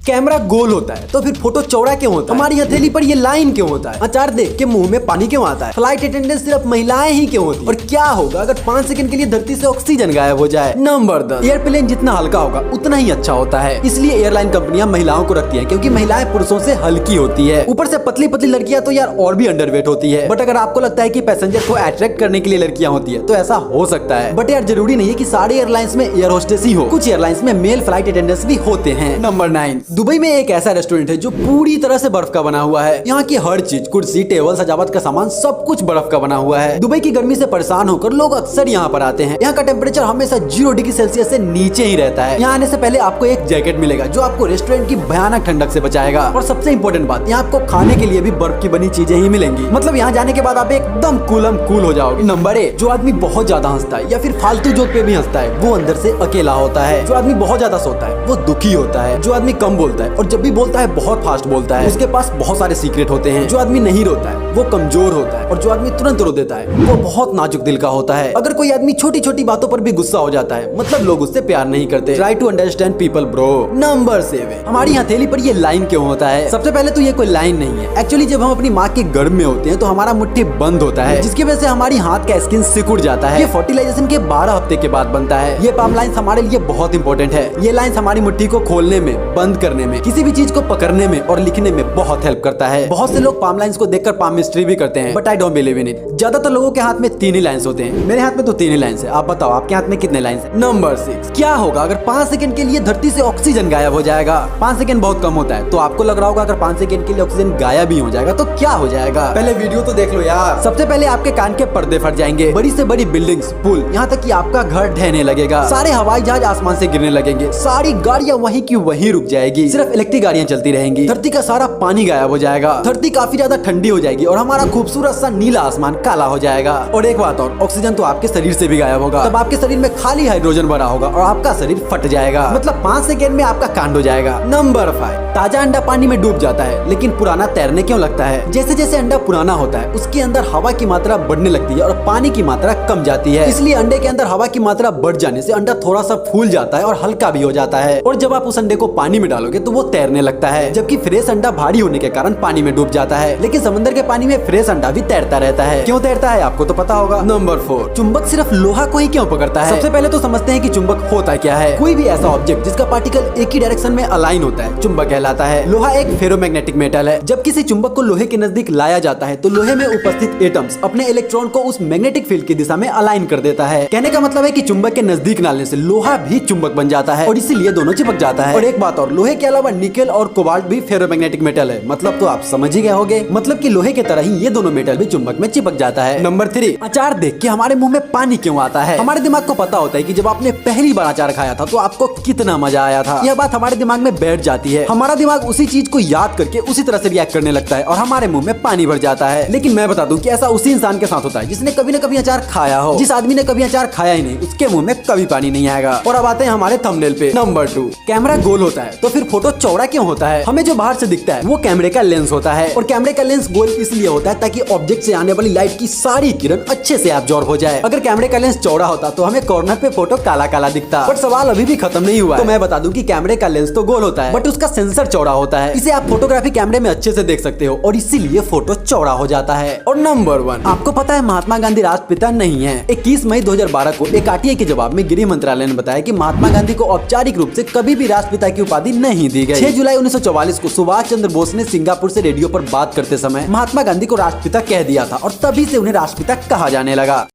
Camera गोल होता है तो फिर फोटो चौड़ा क्यों होता है? हमारी हथेली पर ये लाइन क्यों होता है? अचार देख के मुंह में पानी क्यों आता है? फ्लाइट अटेंडेंट सिर्फ महिलाएं ही क्यों होती है? और क्या होगा अगर 5 सेकंड के लिए धरती से ऑक्सीजन गायब हो जाए? नंबर 10, एयरप्लेन जितना हल्का होगा उतना ही अच्छा होता है, इसलिए एयरलाइन कंपनियां महिलाओं को रखती है क्योंकि महिलाएं पुरुषों से हल्की होती है। ऊपर से पतली पतली लड़कियां तो यार और भी अंडरवेट होती है। बट अगर आपको लगता है कि पैसेंजर को अट्रैक्ट करने के लिए लड़कियां होती है तो ऐसा हो सकता है, बट यार जरूरी नहीं है कि सारे एयरलाइंस में एयर होस्टेस ही हो, कुछ एयरलाइंस में मेल फ्लाइट अटेंडेंट्स भी होते हैं। नंबर 9, दुबई में एक ऐसा रेस्टोरेंट है जो पूरी तरह से बर्फ का बना हुआ है। यहाँ की हर चीज, कुर्सी, टेबल, सजावट का सामान सब कुछ बर्फ का बना हुआ है। दुबई की गर्मी से परेशान होकर लोग अक्सर यहाँ पर आते हैं। यहाँ का टेम्परेचर हमेशा 0 डिग्री सेल्सियस से नीचे ही रहता है। यहाँ आने से पहले आपको एक जैकेट मिलेगा जो आपको रेस्टोरेंट की भयानक ठंडक से बचाएगा। और सबसे इम्पोर्टेंट बात, यहाँ आपको खाने के लिए भी बर्फ की बनी चीजें ही मिलेंगी। मतलब यहाँ जाने के बाद आप एकदम कूल हो जाओगे। नंबर 1, जो आदमी बहुत ज्यादा हंसता है या फिर फालतू जोक पे भी हंसता है वो अंदर से अकेला होता है। जो आदमी बहुत ज्यादा सोता है वो दुखी होता है। जो आदमी कम बोलता है और जब भी बोलता है बहुत फास्ट बोलता है, उसके पास बहुत सारे सीक्रेट होते हैं। जो आदमी नहीं रोता है वो कमजोर होता है और जो आदमी तुरंत रो देता है वो बहुत नाजुक दिल का होता है। अगर कोई आदमी छोटी छोटी बातों पर भी गुस्सा हो जाता है मतलब लोग उससे प्यार नहीं करते। Try to understand people bro. Number 7, हमारी हथेली पर ये लाइन क्यों होता है? सबसे पहले तो ये कोई लाइन नहीं है। एक्चुअली जब हम अपनी माँ के गर्भ में होते हैं तो हमारा मुट्ठी बंद होता है जिसकी वजह से हमारी हाथ का स्किन सिकुड़ जाता है। ये फर्टिलाइजेशन के 12 हफ्ते के बाद बनता है। ये पाम लाइन्स हमारे लिए बहुत इंपॉर्टेंट है। ये लाइन्स हमारी मुट्ठी को खोलने में, बंद करने में, किसी भी चीज को पकड़ने में और लिखने में बहुत हेल्प करता है। बहुत से लोग पाम लाइन्स को देखकर पामिस्ट्री भी करते हैं, but I don't believe in it. ज्यादातर लोगों के हाथ में 3 ही लाइन्स होते हैं। मेरे हाथ में तो 3 ही लाइन्स है। आप बताओ आपके हाथ में कितने लाइन्स है? नंबर 6, क्या होगा अगर 5 सेकंड के लिए धरती से ऑक्सीजन गायब हो जाएगा? 5 सेकंड बहुत कम होता है तो आपको लग रहा होगा अगर 5 सेकंड के लिए ऑक्सीजन गायब ही हो जाएगा तो क्या हो जाएगा? पहले वीडियो तो देख लो यार। सबसे पहले आपके कान के पर्दे फट जाएंगे, बड़ी से बड़ी बिल्डिंग्स, पुल, यहाँ तक कि आपका घर ढहने लगेगा, सारे हवाई जहाज आसमान से गिरने लगेंगे, सारी गाड़ियाँ वहीं की वहीं रुक जाएगी, सिर्फ इलेक्ट्रिक गाड़ियाँ चलती रहेंगी, धरती का सारा पानी गायब हो जाएगा, धरती काफी ज्यादा ठंडी हो जाएगी और हमारा खूबसूरत सा नीला आसमान काला हो जाएगा। और एक बात और, ऑक्सीजन तो आपके शरीर से भी गायब होगा। तब आपके शरीर में खाली हाइड्रोजन भरा होगा और आपका शरीर फट जाएगा। मतलब 5 सेकंड में आपका कांड हो जाएगा। नंबर 5, ताजा अंडा पानी में डूब जाता है लेकिन पुराना तैरने क्यों लगता है? जैसे जैसे अंडा पुराना होता है उसके अंदर हवा की मात्रा बढ़ने लगती है और पानी की मात्रा कम जाती है, इसलिए अंडे के अंदर हवा की मात्रा बढ़ जाने से अंडा थोड़ा सा फूल जाता है और हल्का भी हो जाता है। और जब आप उस अंडे को पानी में डालोगे तो वो तैरने लगता है, जबकि फ्रेश अंडा भारी होने के कारण पानी में डूब जाता है। लेकिन समंदर के पानी में फ्रेश अंडा भी तैरता रहता है। क्यों तैरता है आपको तो पता होगा। नंबर 4, चुंबक सिर्फ लोहा को ही क्यों पकड़ता है? सबसे पहले तो समझते हैं कि चुंबक होता क्या है। कोई भी ऐसा ऑब्जेक्ट जिसका पार्टिकल एक ही डायरेक्शन में अलाइन होता है चुंबक कहलाता है। लोहा एक फेरोमैग्नेटिक मेटल है। जब किसी चुंबक को लोहे के नजदीक लाया जाता है तो लोहे में उपस्थित एटम्स अपने इलेक्ट्रॉन को उस मैग्नेटिक फील्ड की दिशा में अलाइन कर देता है। कहने का मतलब है कि चुंबक के नजदीक डालने से लोहा भी चुंबक बन जाता है और इसीलिए दोनों चिपक जाता है। और एक बात और, लोहे के अलावा निकेल और कोबाल्ट भी फेरोमैग्नेटिक मेटल है। मतलब तो आप समझ ही गए होंगे, मतलब कि लोहे के तरह ही ये दोनों मेटल भी चुंबक में चिपक जाता है। नंबर 3, अचार देख के हमारे मुंह में पानी क्यों आता है? हमारे दिमाग को पता होता है कि जब आपने पहली बार अचार खाया था तो आपको कितना मजा आया था। यह बात हमारे दिमाग में बैठ जाती है। हमारा दिमाग उसी चीज को याद करके उसी तरह से रिएक्ट करने लगता है और हमारे मुंह में पानी भर जाता है। लेकिन मैं बता दूं कि ऐसा उसी इंसान के साथ होता है जिसने कभी न कभी अचार खाया हो। जिस आदमी ने कभी अचार खाया ही नहीं उसके मुंह में कभी पानी नहीं आएगा। और अब आते हैं हमारे थंबनेल पे। नंबर 2, कैमरा गोल होता है तो फिर फोटो चौड़ा क्यों होता है? हमें जो बाहर से दिखता है वो कैमरे का लेंस होता है और कैमरे का लेंस गोल इसलिए होता है ताकि ऑब्जेक्ट से आने वाली लाइट की सारी किरण अच्छे से एब्जॉर्ब हो जाए। अगर कैमरे का लेंस चौड़ा होता तो हमें कॉर्नर पे फोटो काला काला दिखता। बट सवाल अभी भी खत्म नहीं हुआ है। तो मैं बता दूं कि कैमरे का लेंस तो गोल होता है बट उसका सेंसर चौड़ा होता है। इसे आप फोटोग्राफी कैमरे में अच्छे से देख सकते हो और इसीलिए फोटो चौड़ा हो जाता है। और नंबर 1, आपको पता है महात्मा गांधी राष्ट्रपिता नहीं है। 21 मई 2012 को एक आरटीआई के जवाब में गृह मंत्रालय ने बताया कि महात्मा गांधी को औपचारिक रूप से कभी भी राष्ट्रपिता की उपाधि नहीं दी गई। 6 जुलाई 1944 को सुभाष चंद्र बोस ने सिंगापुर से रेडियो पर बात करते समय महात्मा गांधी को राष्ट्रपिता कह दिया था और तभी से उन्हें राष्ट्रपिता कहा जाने लगा।